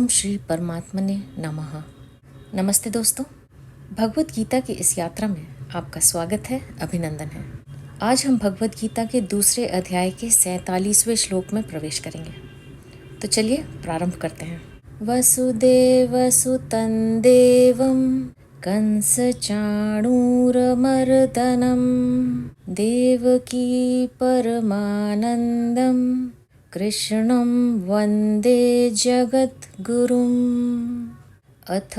ओम श्री परमात्मने नमः। नमस्ते दोस्तों, भगवत गीता की इस यात्रा में आपका स्वागत है, अभिनंदन है। आज हम भगवत गीता के दूसरे अध्याय के 47वें श्लोक में प्रवेश करेंगे। तो चलिए प्रारंभ करते हैं। वसुदेवसुतं देवं कंसचाणूरमर्दनं देवकी परमानन्दं कृष्णं वन्दे जगद्गुरुम्। अथ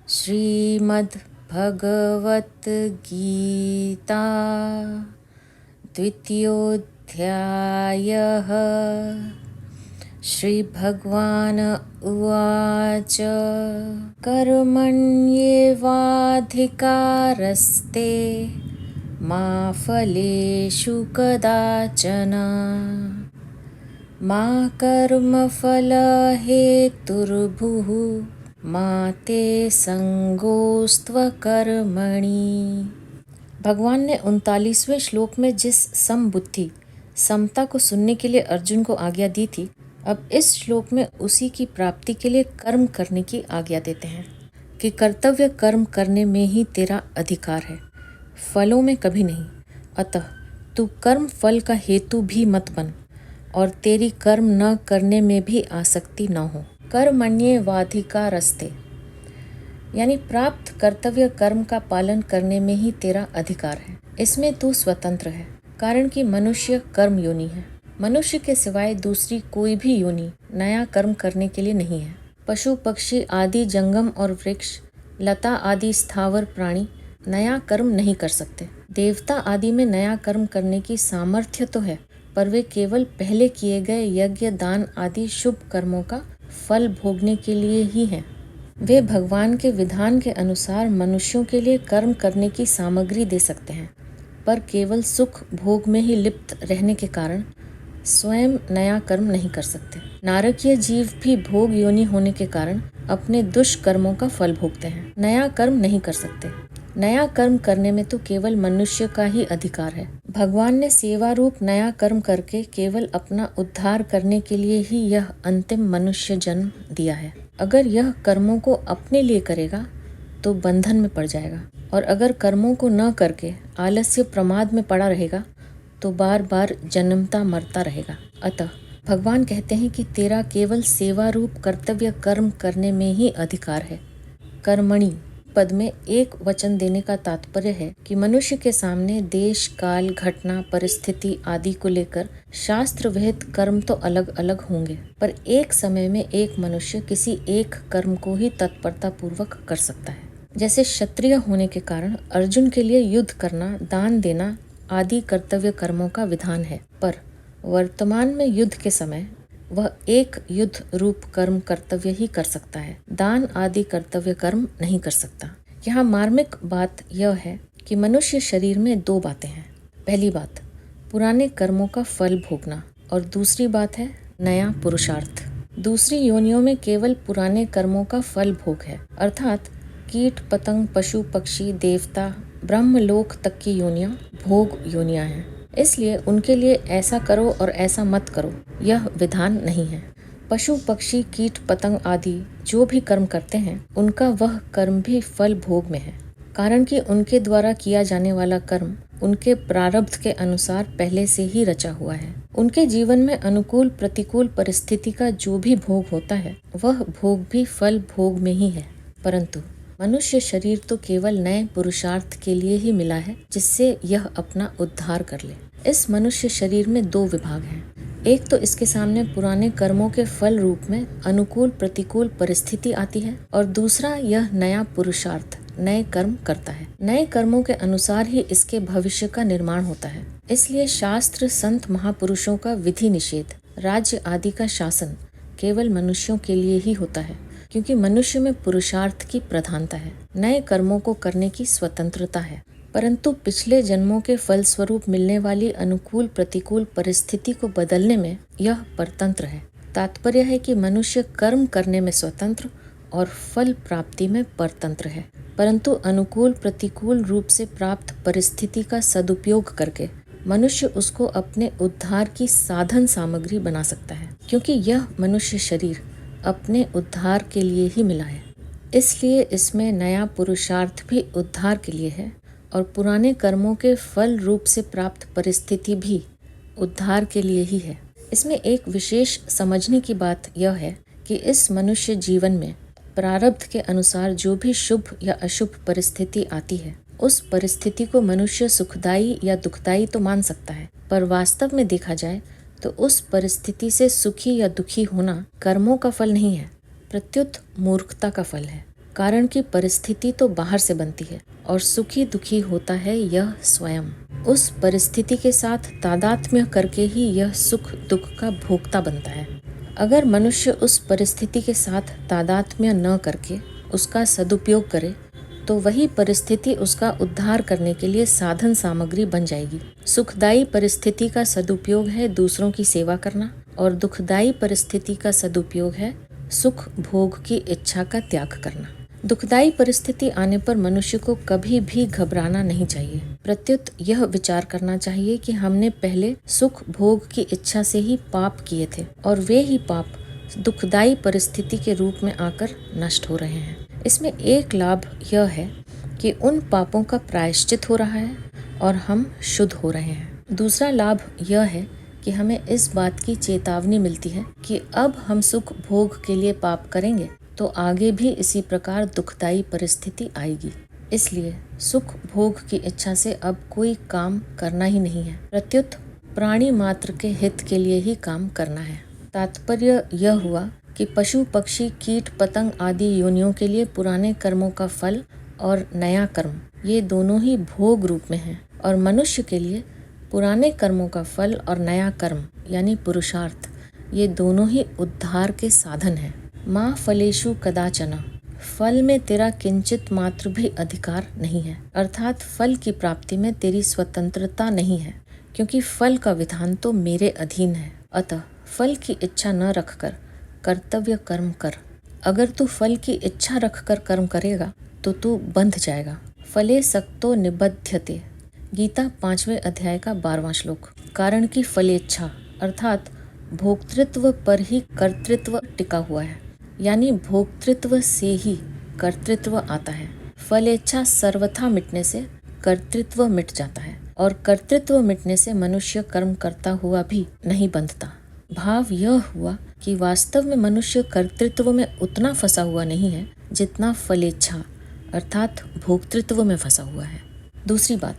श्रीमद्भगवद्गीता द्वितीयोऽध्यायः। श्रीभगवान् उवाच कर्मण्येवाधिकारस्ते मा फलेषु कदाचन मा कर्मफलहेतुर्भुः मा ते संगोस्त्वकर्मणि। भगवान ने 39वें श्लोक में जिस समबुद्धि समता को सुनने के लिए अर्जुन को आज्ञा दी थी, अब इस श्लोक में उसी की प्राप्ति के लिए कर्म करने की आज्ञा देते हैं कि कर्तव्य कर्म करने में ही तेरा अधिकार है, फलों में कभी नहीं। अतः तू कर्म फल का हेतु भी मत बन और तेरी कर्म न करने में भी आसक्ति न हो। कर्मण्येवाधिकारस्ते यानी प्राप्त कर्तव्य कर्म का पालन करने में ही तेरा अधिकार है, इसमें तू स्वतंत्र है। कारण कि मनुष्य कर्म योनि है। मनुष्य के सिवाय दूसरी कोई भी योनि नया कर्म करने के लिए नहीं है। पशु पक्षी आदि जंगम और वृक्ष लता आदि स्थावर प्राणी नया कर्म नहीं कर सकते। देवता आदि में नया कर्म करने की सामर्थ्य तो है, पर वे केवल पहले किए गए यज्ञ दान आदि शुभ कर्मों का फल भोगने के लिए ही हैं। वे भगवान के विधान के अनुसार मनुष्यों के लिए कर्म करने की सामग्री दे सकते हैं, पर केवल सुख भोग में ही लिप्त रहने के कारण स्वयं नया कर्म नहीं कर सकते। नारकीय जीव भी भोग योनि होने के कारण अपने दुष्कर्मों का फल भोगते हैं, नया कर्म नहीं कर सकते। नया कर्म करने में तो केवल मनुष्य का ही अधिकार है। भगवान ने सेवा रूप नया कर्म करके केवल अपना उद्धार करने के लिए ही यह अंतिम मनुष्य जन्म दिया है। अगर यह कर्मों को अपने लिए करेगा तो बंधन में पड़ जाएगा, और अगर कर्मों को न करके आलस्य प्रमाद में पड़ा रहेगा तो बार बार जन्मता मरता रहेगा। अतः भगवान कहते हैं कि तेरा केवल सेवा रूप कर्तव्य कर्म करने में ही अधिकार है। कर्मणि पद में एक वचन देने का तात्पर्य है कि मनुष्य के सामने देश काल घटना परिस्थिति आदि को लेकर शास्त्र विहित कर्म तो अलग अलग होंगे, पर एक समय में एक मनुष्य किसी एक कर्म को ही तत्परता पूर्वक कर सकता है। जैसे क्षत्रिय होने के कारण अर्जुन के लिए युद्ध करना, दान देना आदि कर्तव्य कर्मों का विधान है, पर वर्तमान में युद्ध के समय वह एक युद्ध रूप कर्म कर्तव्य ही कर सकता है, दान आदि कर्तव्य कर्म नहीं कर सकता। यहाँ मार्मिक बात यह है कि मनुष्य शरीर में दो बातें हैं। पहली बात पुराने कर्मों का फल भोगना, और दूसरी बात है नया पुरुषार्थ। दूसरी योनियों में केवल पुराने कर्मों का फल भोग है, अर्थात कीट पतंग पशु पक्षी देवता ब्रह्मलोक तक की योनियां भोग योनियां हैं। इसलिए उनके लिए ऐसा करो और ऐसा मत करो यह विधान नहीं है। पशु पक्षी कीट पतंग आदि जो भी कर्म करते हैं उनका वह कर्म भी फल भोग में है, कारण कि उनके द्वारा किया जाने वाला कर्म उनके प्रारब्ध के अनुसार पहले से ही रचा हुआ है। उनके जीवन में अनुकूल प्रतिकूल परिस्थिति का जो भी भोग होता है वह भोग भी फल भोग में ही है। परंतु मनुष्य शरीर तो केवल नए पुरुषार्थ के लिए ही मिला है, जिससे यह अपना उद्धार कर ले। इस मनुष्य शरीर में दो विभाग हैं। एक तो इसके सामने पुराने कर्मों के फल रूप में अनुकूल प्रतिकूल परिस्थिति आती है, और दूसरा यह नया पुरुषार्थ नए कर्म करता है। नए कर्मों के अनुसार ही इसके भविष्य का निर्माण होता है। इसलिए शास्त्र संत महापुरुषों का विधि निषेध राज्य आदि का शासन केवल मनुष्यों के लिए ही होता है, क्योंकि मनुष्य में पुरुषार्थ की प्रधानता है, नए कर्मों को करने की स्वतंत्रता है। परंतु पिछले जन्मों के फल स्वरूप मिलने वाली अनुकूल प्रतिकूल परिस्थिति को बदलने में यह परतंत्र है। तात्पर्य है कि मनुष्य कर्म करने में स्वतंत्र और फल प्राप्ति में परतंत्र है, परंतु अनुकूल प्रतिकूल रूप से प्राप्त परिस्थिति का सदुपयोग करके मनुष्य उसको अपने उद्धार की साधन सामग्री बना सकता है, क्योंकि यह मनुष्य शरीर अपने उद्धार के लिए ही मिला है। इसलिए इसमें नया पुरुषार्थ भी उद्धार के लिए है और पुराने कर्मों के फल रूप से प्राप्त परिस्थिति भी उद्धार के लिए ही है। इसमें एक विशेष समझने की बात यह है कि इस मनुष्य जीवन में प्रारब्ध के अनुसार जो भी शुभ या अशुभ परिस्थिति आती है, उस परिस्थिति को मनुष्य सुखदायी या दुखदायी तो मान सकता है, पर वास्तव में देखा जाए तो उस परिस्थिति से सुखी या दुखी होना कर्मों का फल नहीं है, प्रत्युत मूर्खता का फल है। कारण कि परिस्थिति तो बाहर से बनती है और सुखी दुखी होता है यह स्वयं। उस परिस्थिति के साथ तादात्म्य करके ही यह सुख दुख का भोक्ता बनता है। अगर मनुष्य उस परिस्थिति के साथ तादात्म्य न करके उसका सदुपयोग करे तो वही परिस्थिति उसका उद्धार करने के लिए साधन सामग्री बन जाएगी। सुखदायी परिस्थिति का सदुपयोग है दूसरों की सेवा करना और दुखदायी परिस्थिति का सदुपयोग है सुख भोग की इच्छा का त्याग करना। दुखदायी परिस्थिति आने पर मनुष्य को कभी भी घबराना नहीं चाहिए, प्रत्युत यह विचार करना चाहिए कि हमने पहले सुख भोग की इच्छा से ही पाप किए थे और वे ही पाप दुखदायी परिस्थिति के रूप में आकर नष्ट हो रहे हैं। इसमें एक लाभ यह है कि उन पापों का प्रायश्चित हो रहा है और हम शुद्ध हो रहे हैं। दूसरा लाभ यह है कि हमें इस बात की चेतावनी मिलती है कि अब हम सुख भोग के लिए पाप करेंगे तो आगे भी इसी प्रकार दुखदायी परिस्थिति आएगी। इसलिए सुख भोग की इच्छा से अब कोई काम करना ही नहीं है, प्रत्युत प्राणी मात्र के हित के लिए ही काम करना है। तात्पर्य यह हुआ कि पशु पक्षी कीट पतंग आदि योनियों के लिए पुराने कर्मों का फल और नया कर्म ये दोनों ही भोग रूप में हैं और मनुष्य के लिए पुराने कर्मों का फल और नया कर्म यानी पुरुषार्थ ये दोनों ही उद्धार के साधन हैं। माँ फलेषु कदाचन, फल में तेरा किंचित मात्र भी अधिकार नहीं है, अर्थात फल की प्राप्ति में तेरी स्वतंत्रता नहीं है, क्योंकि फल का विधान तो मेरे अधीन है। अतः फल की इच्छा न रखकर कर्तव्य कर्म कर। अगर तू फल की इच्छा रखकर कर्म करेगा तो तू बंध जाएगा। फले सक्तो निबध्यते, गीता 5वें अध्याय का 12वां श्लोक। कारण की फलेच्छा अर्थात भोक्तृत्व पर ही कर्तृत्व टिका हुआ है, यानी भोक्तृत्व से ही कर्तृत्व आता है। फलेच्छा सर्वथा मिटने से कर्तृत्व मिट जाता है और कर्तृत्व मिटने से मनुष्य कर्म करता हुआ भी नहीं बंधता। भाव यह हुआ कि वास्तव में मनुष्य कर्तृत्व में उतना फंसा हुआ नहीं है जितना फलेच्छा अर्थात भोक्तृत्व में फंसा हुआ है। दूसरी बात,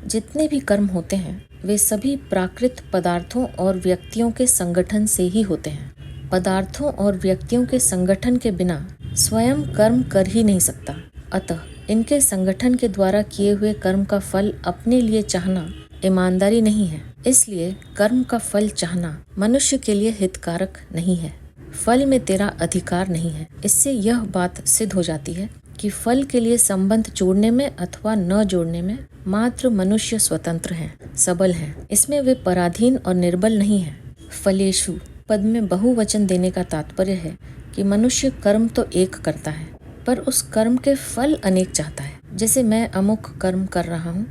जितने भी कर्म होते हैं वे सभी प्राकृत पदार्थों और व्यक्तियों के संगठन से ही होते हैं। पदार्थों और व्यक्तियों के संगठन के बिना स्वयं कर्म कर ही नहीं सकता। अतः इनके संगठन के द्वारा किए हुए कर्म का फल अपने लिए चाहना ईमानदारी नहीं है। इसलिए कर्म का फल चाहना मनुष्य के लिए हितकारक नहीं है। फल में तेरा अधिकार नहीं है। इससे यह बात सिद्ध हो जाती है कि फल के लिए संबंध जोड़ने में अथवा न जोड़ने में मात्र मनुष्य स्वतंत्र हैं, सबल हैं। इसमें वे पराधीन और निर्बल नहीं हैं। फलेषु पद में बहुवचन देने का तात्पर्य है कि मनुष्य कर्म तो एक करता है पर उस कर्म के फल अनेक चाहता है। जैसे मैं अमुक कर्म कर रहा हूँ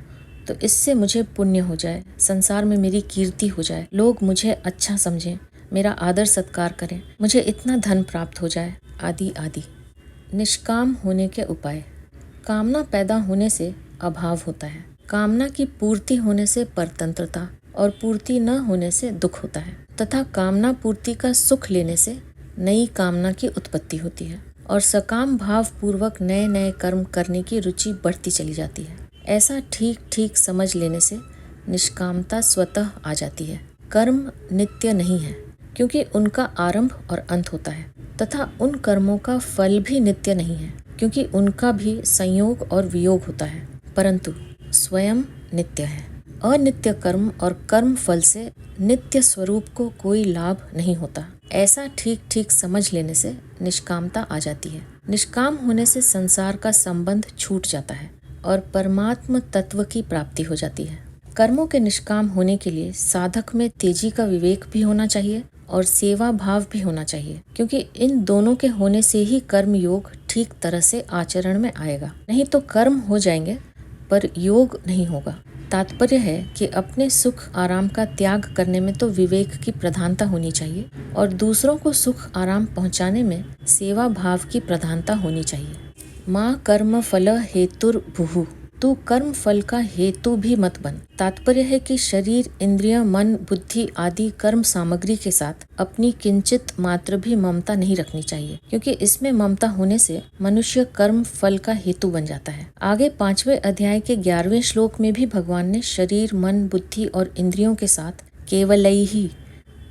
तो इससे मुझे पुण्य हो जाए, संसार में मेरी कीर्ति हो जाए, लोग मुझे अच्छा समझें, मेरा आदर सत्कार करें, मुझे इतना धन प्राप्त हो जाए, आदि आदि। निष्काम होने के उपाय। कामना पैदा होने से अभाव होता है। कामना की पूर्ति होने से परतंत्रता और पूर्ति न होने से दुख होता है तथा कामना पूर्ति का सुख लेने से नई कामना की उत्पत्ति होती है और सकाम भाव पूर्वक नए नए कर्म करने की रुचि बढ़ती चली जाती है। ऐसा ठीक ठीक समझ लेने से निष्कामता स्वतः आ जाती है। कर्म नित्य नहीं है क्योंकि उनका आरंभ और अंत होता है तथा उन कर्मों का फल भी नित्य नहीं है क्योंकि उनका भी संयोग और वियोग होता है, परंतु स्वयं नित्य है। अनित्य कर्म और कर्म फल से नित्य स्वरूप को कोई लाभ नहीं होता। ऐसा ठीक ठीक समझ लेने से निष्कामता आ जाती है। निष्काम होने से संसार का संबंध छूट जाता है और परमात्म तत्व की प्राप्ति हो जाती है। कर्मों के निष्काम होने के लिए साधक में तेजी का विवेक भी होना चाहिए और सेवा भाव भी होना चाहिए, क्योंकि इन दोनों के होने से ही कर्म योग ठीक तरह से आचरण में आएगा। नहीं तो कर्म हो जाएंगे पर योग नहीं होगा। तात्पर्य है कि अपने सुख आराम का त्याग करने में तो विवेक की प्रधानता होनी चाहिए और दूसरों को सुख आराम पहुंचाने में सेवा भाव की प्रधानता होनी चाहिए। माँ कर्म फल हेतुर्भुः, तू कर्म फल का हेतु भी मत बन। तात्पर्य है कि शरीर, इंद्रिय, मन, बुद्धि आदि कर्म सामग्री के साथ अपनी किंचित मात्र भी ममता नहीं रखनी चाहिए, क्योंकि इसमें ममता होने से मनुष्य कर्म फल का हेतु बन जाता है। आगे 5वें अध्याय के 11वें श्लोक में भी भगवान ने शरीर, मन, बुद्धि और इंद्रियों के साथ केवलैहि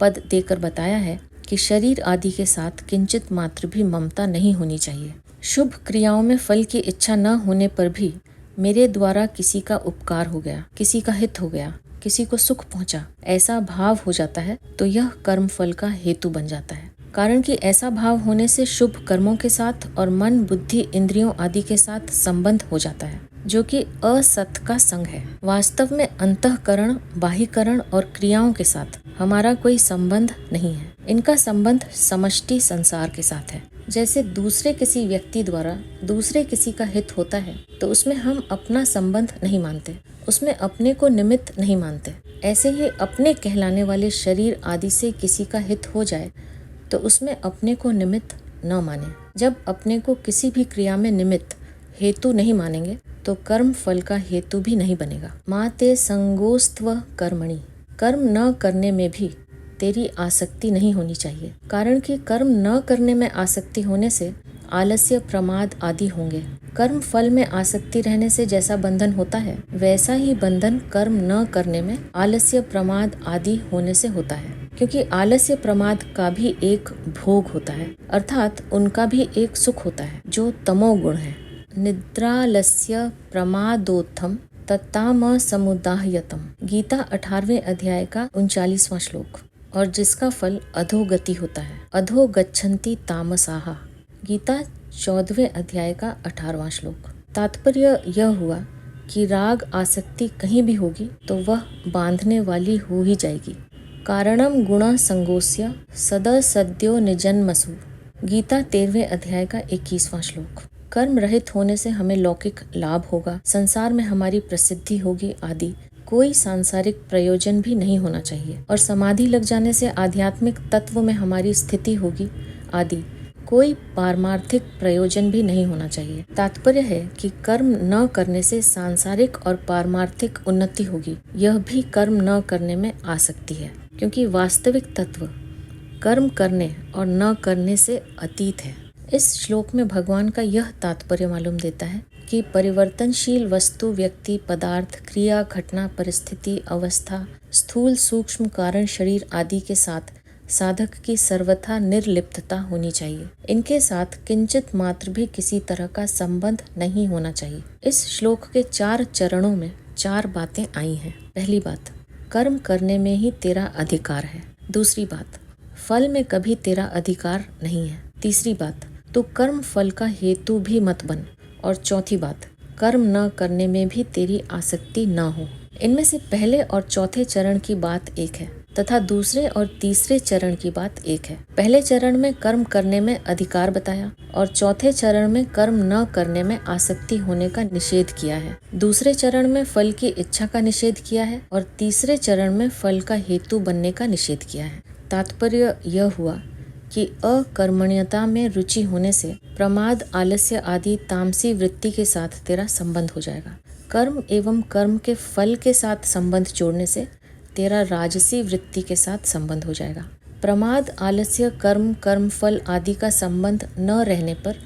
पद देकर बताया है कि शरीर आदि के साथ किंचित मात्र भी ममता नहीं होनी चाहिए। शुभ क्रियाओं में फल की इच्छा न होने पर भी मेरे द्वारा किसी का उपकार हो गया, किसी का हित हो गया, किसी को सुख पहुंचा, ऐसा भाव हो जाता है तो यह कर्म फल का हेतु बन जाता है। कारण कि ऐसा भाव होने से शुभ कर्मों के साथ और मन, बुद्धि, इंद्रियों आदि के साथ संबंध हो जाता है, जो कि असत का संग है। वास्तव में अंतःकरण, बाह्यकरण और क्रियाओं के साथ हमारा कोई संबंध नहीं है। इनका संबंध समष्टि संसार के साथ है। जैसे दूसरे किसी व्यक्ति द्वारा दूसरे किसी का हित होता है तो उसमें हम अपना संबंध नहीं मानते, उसमें अपने को निमित्त नहीं मानते। ऐसे ही अपने कहलाने वाले शरीर आदि से किसी का हित हो जाए तो उसमें अपने को निमित्त न माने। जब अपने को किसी भी क्रिया में निमित्त हेतु नहीं मानेंगे तो कर्म फल का हेतु भी नहीं बनेगा। माते संगोस्त्व कर्मणि, कर्म न करने में भी तेरी आसक्ति नहीं होनी चाहिए। कारण कि कर्म न करने में आसक्ति होने से आलस्य, प्रमाद आदि होंगे। कर्म फल में आसक्ति रहने से जैसा बंधन होता है वैसा ही बंधन कर्म न करने में आलस्य, प्रमाद आदि होने से होता है। क्योंकि आलस्य, प्रमाद का भी एक भोग होता है, अर्थात उनका भी एक सुख होता है जो तमोगुण है। निद्रालस्य प्रमादोत्थम तत्ताम समुदाह्यतम, गीता 18वें अध्याय का 39वां श्लोक। और जिसका फल अधोगति होता है। अधो गच्छन्ति तामसाहा, गीता 14वें अध्याय का 18वां श्लोक। तात्पर्य यह हुआ कि राग आसक्ति कहीं भी होगी तो वह बांधने वाली हो ही जाएगी। कारणम गुण संगोस्य सदा सद्यो निजन्मसु, गीता 13वें अध्याय का 21वां श्लोक। कर्म रहित होने से हमें लौकिक लाभ होगा, संसार में हमारी प्रसिद्धि होगी आदि कोई सांसारिक प्रयोजन भी नहीं होना चाहिए, और समाधि लग जाने से आध्यात्मिक तत्व में हमारी स्थिति होगी आदि कोई पारमार्थिक प्रयोजन भी नहीं होना चाहिए। तात्पर्य है कि कर्म न करने से सांसारिक और पारमार्थिक उन्नति होगी, यह भी कर्म न करने में आ सकती है, क्योंकि वास्तविक तत्व कर्म करने और न करने से अतीत है। इस श्लोक में भगवान का यह तात्पर्य मालूम देता है कि परिवर्तनशील वस्तु, व्यक्ति, पदार्थ, क्रिया, घटना, परिस्थिति, अवस्था, स्थूल सूक्ष्म कारण, शरीर आदि के साथ साधक की सर्वथा निर्लिप्तता होनी चाहिए। इनके साथ किंचित मात्र भी किसी तरह का संबंध नहीं होना चाहिए। इस श्लोक के 4 चरणों में 4 बातें आई हैं। पहली बात, कर्म करने में ही तेरा अधिकार है। दूसरी बात, फल में कभी तेरा अधिकार नहीं है। तीसरी बात, तू कर्म फल का हेतु भी मत बन। और चौथी बात, कर्म न करने में भी तेरी आसक्ति न हो। इनमें से पहले और चौथे चरण की बात एक है तथा दूसरे और तीसरे चरण की बात एक है। पहले चरण में कर्म करने में अधिकार बताया और चौथे चरण में कर्म न करने में आसक्ति होने का निषेध किया है। दूसरे चरण में फल की इच्छा का निषेध किया है और तीसरे चरण में फल का हेतु बनने का निषेध किया है। तात्पर्य यह हुआ कि अकर्मण्यता में रुचि होने से प्रमाद, आलस्य आदि तामसी वृत्ति के साथ तेरा संबंध हो जाएगा। कर्म एवं कर्म के फल के साथ संबंध जोड़ने से तेरा राजसी वृत्ति के साथ संबंध हो जाएगा। प्रमाद, आलस्य, कर्म, कर्म फल आदि का संबंध न रहने पर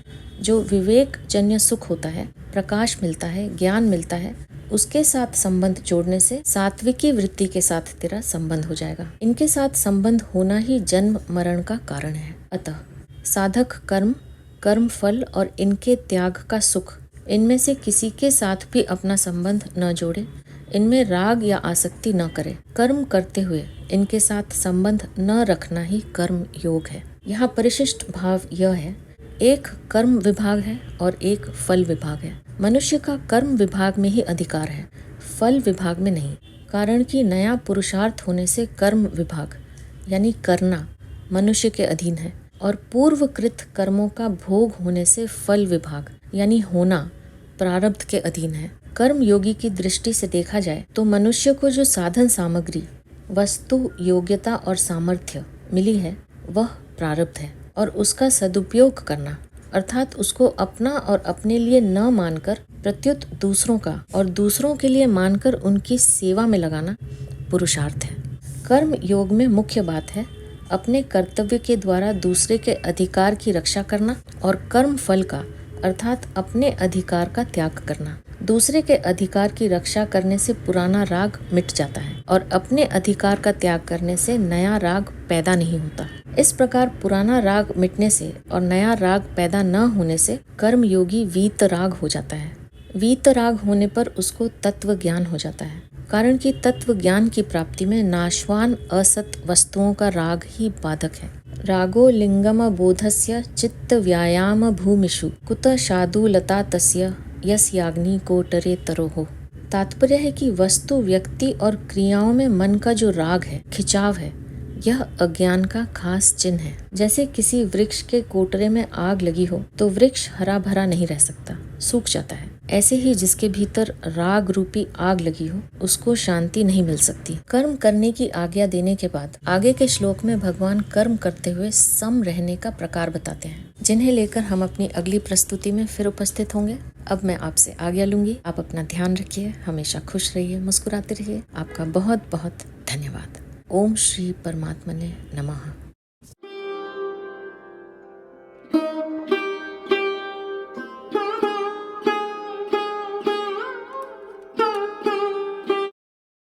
जो विवेक जन्य सुख होता है, प्रकाश मिलता है, ज्ञान मिलता है, उसके साथ संबंध जोड़ने से सात्विकी वृत्ति के साथ तेरा संबंध हो जाएगा। इनके साथ संबंध होना ही जन्म मरण का कारण है। अतः साधक कर्म, कर्म फल और इनके त्याग का सुख, इनमें से किसी के साथ भी अपना संबंध न जोड़े, इनमें राग या आसक्ति न करे। कर्म करते हुए इनके साथ संबंध न रखना ही कर्म योग है। यहाँ परिशिष्ट भाव यह है, एक कर्म विभाग है और एक फल विभाग है। मनुष्य का कर्म विभाग में ही अधिकार है, फल विभाग में नहीं। कारण कि नया पुरुषार्थ होने से कर्म विभाग यानी करना मनुष्य के अधीन है और पूर्वकृत कर्मों का भोग होने से फल विभाग यानी होना प्रारब्ध के अधीन है। कर्म योगी की दृष्टि से देखा जाए तो मनुष्य को जो साधन सामग्री, वस्तु, योग्यता और सामर्थ्य मिली है वह प्रारब्ध है, और उसका सदुपयोग करना अर्थात उसको अपना और अपने लिए न मानकर प्रत्युत दूसरों का और दूसरों के लिए मानकर उनकी सेवा में लगाना पुरुषार्थ है। कर्म योग में मुख्य बात है अपने कर्तव्य के द्वारा दूसरे के अधिकार की रक्षा करना और कर्म फल का अर्थात अपने अधिकार का त्याग करना। दूसरे के अधिकार की रक्षा करने से पुराना राग मिट जाता है और अपने अधिकार का त्याग करने से नया राग पैदा नहीं होता। इस प्रकार पुराना राग मिटने से और नया राग पैदा न होने से कर्म योगी वीत राग हो जाता है। वीत राग होने पर उसको तत्व ज्ञान हो जाता है, कारण कि तत्व ज्ञान की प्राप्ति में नाशवान असत वस्तुओं का राग ही बाधक है। रागो लिंगम बोधस्य चित्त व्यायाम भूमिषु कुत शादुलता तस्य यस्याग्नि कोटरे तरोहो। तात्पर्य है कि वस्तु, व्यक्ति और क्रियाओं में मन का जो राग है, खिंचाव है, यह अज्ञान का खास चिन्ह है। जैसे किसी वृक्ष के कोटरे में आग लगी हो तो वृक्ष हरा भरा नहीं रह सकता, सूख जाता है। ऐसे ही जिसके भीतर राग रूपी आग लगी हो उसको शांति नहीं मिल सकती। कर्म करने की आज्ञा देने के बाद आगे के श्लोक में भगवान कर्म करते हुए सम रहने का प्रकार बताते हैं, जिन्हें लेकर हम अपनी अगली प्रस्तुति में फिर उपस्थित होंगे। अब मैं आपसे आज्ञा लूंगी। आप अपना ध्यान रखिए, हमेशा खुश रहिए, मुस्कुराते रहिए। आपका बहुत बहुत धन्यवाद। ओम श्री परमात्मने नमः।